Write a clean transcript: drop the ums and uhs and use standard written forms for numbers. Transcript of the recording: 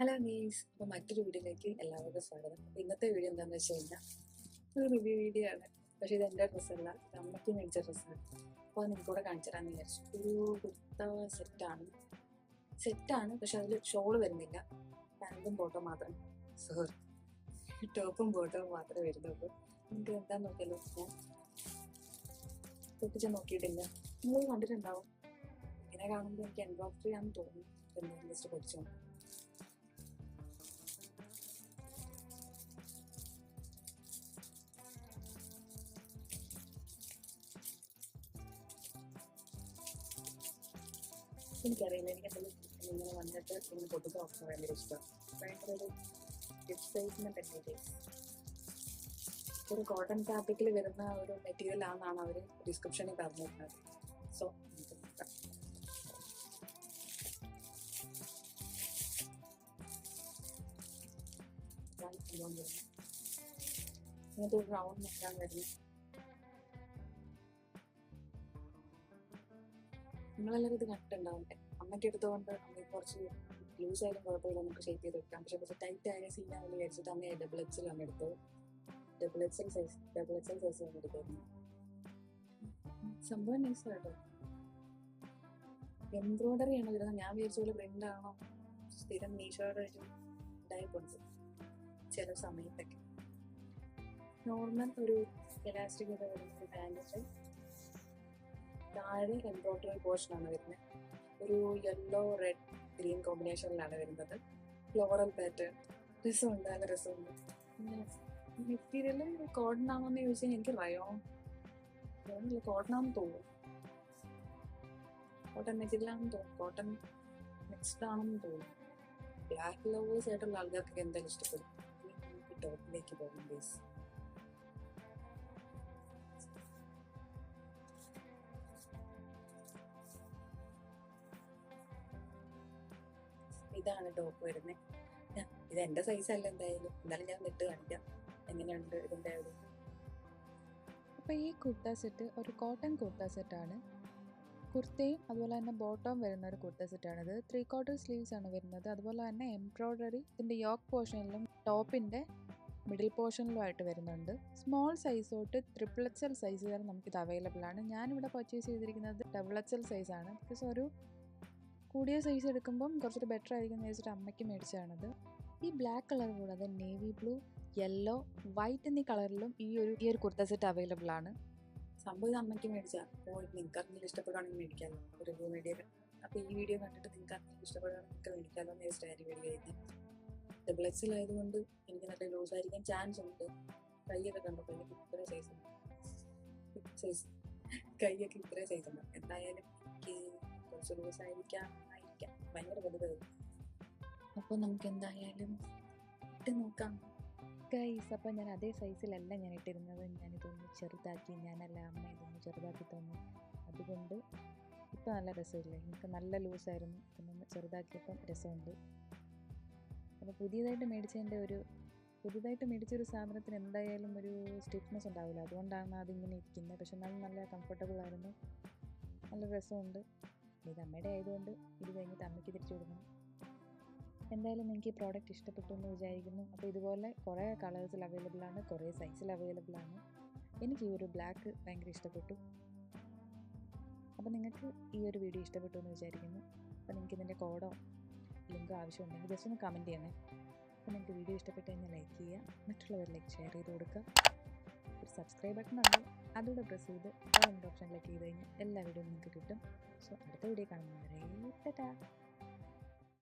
Hello മീസ്, അപ്പോൾ മറ്റൊരു വീഡിയോയിലേക്ക് എല്ലാവർക്കും സ്വാഗതം. ഇന്നത്തെ വീഡിയോ എന്താണെന്ന് വെച്ച് കഴിഞ്ഞാൽ ഒരു റിവ്യൂ വീഡിയോ ആണ്. പക്ഷേ ഇത് എൻ്റെ ഡ്രസ്സല്ല, അമ്മയ്ക്ക് മേടിച്ച ഡ്രസ്സാണ്. അപ്പോൾ നിങ്ങൾക്ക് കൂടെ കാണിച്ചു തരാമെന്ന് വിചാരിച്ചു. ഒരു കുർത്ത സെറ്റാണ്, പക്ഷെ അതിൽ ഷോള് വരുന്നില്ല. പാൻറ്റും ബോട്ടവും മാത്രം, ടോപ്പും ബോട്ടവും മാത്രമേ വരുന്നുള്ളൂ. നിങ്ങൾക്ക് എന്താണെന്ന് നോക്കിയാലോ. ഞാൻ പൊട്ടിച്ച് നോക്കിയിട്ടില്ല, നിങ്ങൾ കണ്ടിട്ടുണ്ടാവും. ഇങ്ങനെ കാണുമ്പോൾ എനിക്ക് എംബ്രോയിഡറി ആണെന്ന് തോന്നുന്നു. എന്തായാലും ജസ്റ്റ് പൊടിച്ചു നോക്കാം. എനിക്കറിയില്ല, എനിക്കെന്തെങ്കിലും ഇങ്ങനെ വന്നിട്ട് ഇങ്ങനെ പൊതുക്കെ ഓപ്ഷൻ ഭയങ്കര ഇഷ്ടമാണ്. ഭയങ്കര ഒരു എക്സൈറ്റ്മെൻറ്റ് ഒക്കെ. ഒരു കോട്ടൺ ഫാബ്രിക്കിൽ വരുന്ന ഒരു മെറ്റീരിയൽ ആണെന്നാണ് അവർ ഡിസ്ക്രിപ്ഷനിൽ പറഞ്ഞിരുന്നത്. സോ നമുക്ക് നോക്കാം. ഇങ്ങനത്തെ ഒരു റൗണ്ട് നെക്കാണ് വരുന്നത്. നിങ്ങളെല്ലാവരും ഇത് കണ്ടിട്ടുണ്ടാവട്ടെ. അമ്മയ്ക്ക് എടുത്തുകൊണ്ട് അമ്മയ്ക്ക് കുറച്ച് ലൂസ് ആയാലും കുഴപ്പമില്ല, നമുക്ക് ഷേപ്പ് ചെയ്ത് വെക്കാം. പക്ഷെ കുറച്ച് ടൈറ്റ് ആയ സീനാണെന്ന് വിചാരിച്ചിട്ട് അമ്മയെ ഡബിൾ എക്സലാണ് എടുത്തത്. ഡബിൾ എക്സൽ സൈസ് ആണ് എടുക്കുന്നത്. സംഭവം നൈസാട്ടോ. എംബ്രോയിഡറി ആണോ വരുന്നത്? ഞാൻ വിചാരിച്ച പോലെ പ്രിന്റ് ആണോ? സ്ഥിരം മീഷോയുടെ ഒരു ഇതായിട്ടുണ്ട് ചില സമയത്തൊക്കെ. നോർമൽ ഒരു എലാസ്റ്റിക് ഒക്കെ വരുന്ന ഒരു പാൻറ്റിൻ്റെ താഴെ എംബ്രോയിഡറി പോർഷനാണ് വരുന്നത്. ഒരു യെല്ലോ റെഡ് ഗ്രീൻ കോമ്പിനേഷനിലാണ് വരുന്നത്. Floral pattern. രസമുണ്ട്, നല്ല രസമുണ്ട്. പിന്നെ മെറ്റീരിയൽ കോട്ടൺ ആണെന്ന് ചോദിച്ചാൽ എനിക്ക് റയോൺ കോട്ടൺ ആണെന്ന് തോന്നുന്നു. കോട്ടൺ മെറ്റീരിയൽ ആണെന്ന് തോന്നുന്നു. കോട്ടൺ മിക്സ്ഡ് ആണെന്ന് തോന്നുന്നു. ബ്ലാക്ക് ലവേഴ്സ് ആയിട്ടുള്ള ആൾക്കാർക്കൊക്കെ എന്തായാലും ഇഷ്ടപ്പെടും. നമുക്ക് ടോപ്പിലേക്ക് പോകാം പ്ലീസ്. ഇതാണ് ടോപ്പ് വരുന്നത്. ഇത് എൻ്റെ സൈസല്ല എന്തായാലും, എന്നാലും ഞാൻ ഇട്ട് കാണിക്കാം എങ്ങനെയുണ്ട് ഇതിൻ്റെ ഒരു. അപ്പോൾ ഈ കുർത്ത സെറ്റ് ഒരു കോട്ടൺ കുർത്ത സെറ്റാണ്. കുർത്തയും അതുപോലെ തന്നെ ബോട്ടവും വരുന്ന ഒരു കുർത്ത സെറ്റാണിത്. 3/4 സ്ലീവ്സ് ആണ് വരുന്നത്. അതുപോലെ തന്നെ എംബ്രോയ്ഡറി ഇതിൻ്റെ യോക്ക് പോർഷനിലും ടോപ്പിൻ്റെ മിഡിൽ പോർഷനിലുമായിട്ട് വരുന്നുണ്ട്. സ്മോൾ സൈസ് തൊട്ട് XXL സൈസ് വരെ നമുക്കിത് അവൈലബിൾ ആണ്. ഞാനിവിടെ പർച്ചേസ് ചെയ്തിരിക്കുന്നത് XXL സൈസാണ്. ബിക്കോസ് ഒരു കൂടിയ സൈസ് എടുക്കുമ്പം കുറച്ചൊരു ബെറ്റർ ആയിരിക്കും എന്ന് വെച്ചിട്ട് അമ്മയ്ക്ക് മേടിച്ചതാണത്. ഈ ബ്ലാക്ക് കളർ കൂടാതെ നേവി ബ്ലൂ, യെല്ലോ, വൈറ്റ് എന്നീ കളറിലും ഈ ഒരു കുർത്ത സെറ്റ് അവൈലബിൾ ആണ്. സംഭവം അമ്മയ്ക്ക് മേടിച്ചാൽ. അപ്പോൾ നിങ്ങൾക്ക് എന്തെങ്കിലും ഇഷ്ടപ്പെടുകയാണെങ്കിൽ മേടിക്കാമല്ലോ ഒരു റിവ്യൂ വീഡിയോ. അപ്പോൾ ഈ വീഡിയോ കണ്ടിട്ട് നിങ്ങൾക്ക് എന്തെങ്കിലും ഇഷ്ടപ്പെടുകയാണെങ്കിൽ നിങ്ങൾക്ക് മേടിക്കാമല്ലോ എന്ന് വെച്ചിട്ട് വീഡിയോ എഴുതി. ഡബിൾ എക്സൽ ആയതുകൊണ്ട് എനിക്ക് നല്ല ലൂസ് ആയിരിക്കാൻ ചാൻസ് ഉണ്ട്. കൈയൊക്കെ കണ്ടപ്പോൾ എനിക്ക് ഇത്ര സൈസ് കൈയൊക്കെ ഇത്ര സൈസ് ഉണ്ട്. എന്തായാലും എനിക്ക് കുറച്ച് ലൂസ് ആയിരിക്കാം. ഭയങ്കര വലുതായിരുന്നു. അപ്പോൾ നമുക്ക് എന്തായാലും ഇട്ട് നോക്കാം ഗൈസ്. അപ്പോൾ ഞാൻ അതേ സൈസിലല്ല ഞാൻ ഇട്ടിരുന്നത്. ഞാനിതൊന്ന് ചെറുതാക്കി, ഞാനല്ല അമ്മ ഇതൊന്ന് ചെറുതാക്കി തന്നു. അതുകൊണ്ട് ഇപ്പോൾ നല്ല രസമില്ല. എനിക്ക് നല്ല ലൂസായിരുന്നു. ഇതൊന്ന് ചെറുതാക്കിയപ്പം രസമുണ്ട്. അപ്പോൾ പുതിയതായിട്ട് മേടിച്ചൊരു സാധനത്തിന് എന്തായാലും ഒരു സ്റ്റിഫ്നെസ് ഉണ്ടാവില്ല. അതുകൊണ്ടാണ് അതിങ്ങനെ ഇരിക്കുന്നത്. പക്ഷെ നല്ല കംഫർട്ടബിൾ ആയിരുന്നു, നല്ല രസമുണ്ട്. ഇത് അമ്മയുടെ ആയതുകൊണ്ട് ഇത് കഴിഞ്ഞിട്ട് അമ്മയ്ക്ക് തിരിച്ചു കൊടുക്കണം. എന്തായാലും നിങ്ങൾക്ക് ഈ പ്രോഡക്റ്റ് ഇഷ്ടപ്പെട്ടു എന്ന് വിചാരിക്കുന്നു. അപ്പോൾ ഇതുപോലെ കുറേ കളേഴ്സിൽ അവൈലബിൾ ആണ്, കുറേ സൈസിൽ അവൈലബിൾ ആണ്. എനിക്ക് ഈ ഒരു ബ്ലാക്ക് ഭയങ്കര ഇഷ്ടപ്പെട്ടു. അപ്പോൾ നിങ്ങൾക്ക് ഈ ഒരു വീഡിയോ ഇഷ്ടപ്പെട്ടു എന്ന് വിചാരിക്കുന്നു. അപ്പോൾ നിങ്ങൾക്ക് ഇതിൻ്റെ കോഡോ ലിങ്കോ ആവശ്യമുണ്ടെങ്കിൽ ജസ്റ്റ് ഒന്ന് കമൻറ്റ് ചെയ്യണേ. അപ്പോൾ നിങ്ങൾക്ക് വീഡിയോ ഇഷ്ടപ്പെട്ട് കഴിഞ്ഞാൽ ലൈക്ക് ചെയ്യുക, മറ്റുള്ളവരിലേക്ക് ഷെയർ ചെയ്ത് കൊടുക്കുക. ഒരു സബ്സ്ക്രൈബ് ബട്ടൺ ഉണ്ട്, അതുകൂടെ പ്രസ് ചെയ്ത് ഓൾ ഓപ്ഷനിലേക്ക് ചെയ്ത് കഴിഞ്ഞാൽ എല്ലാ വീഡിയോയും നിങ്ങൾക്ക് കിട്ടും. സോ അടുത്ത വീഡിയോ കാണുന്നവരെ ടാറ്റാ.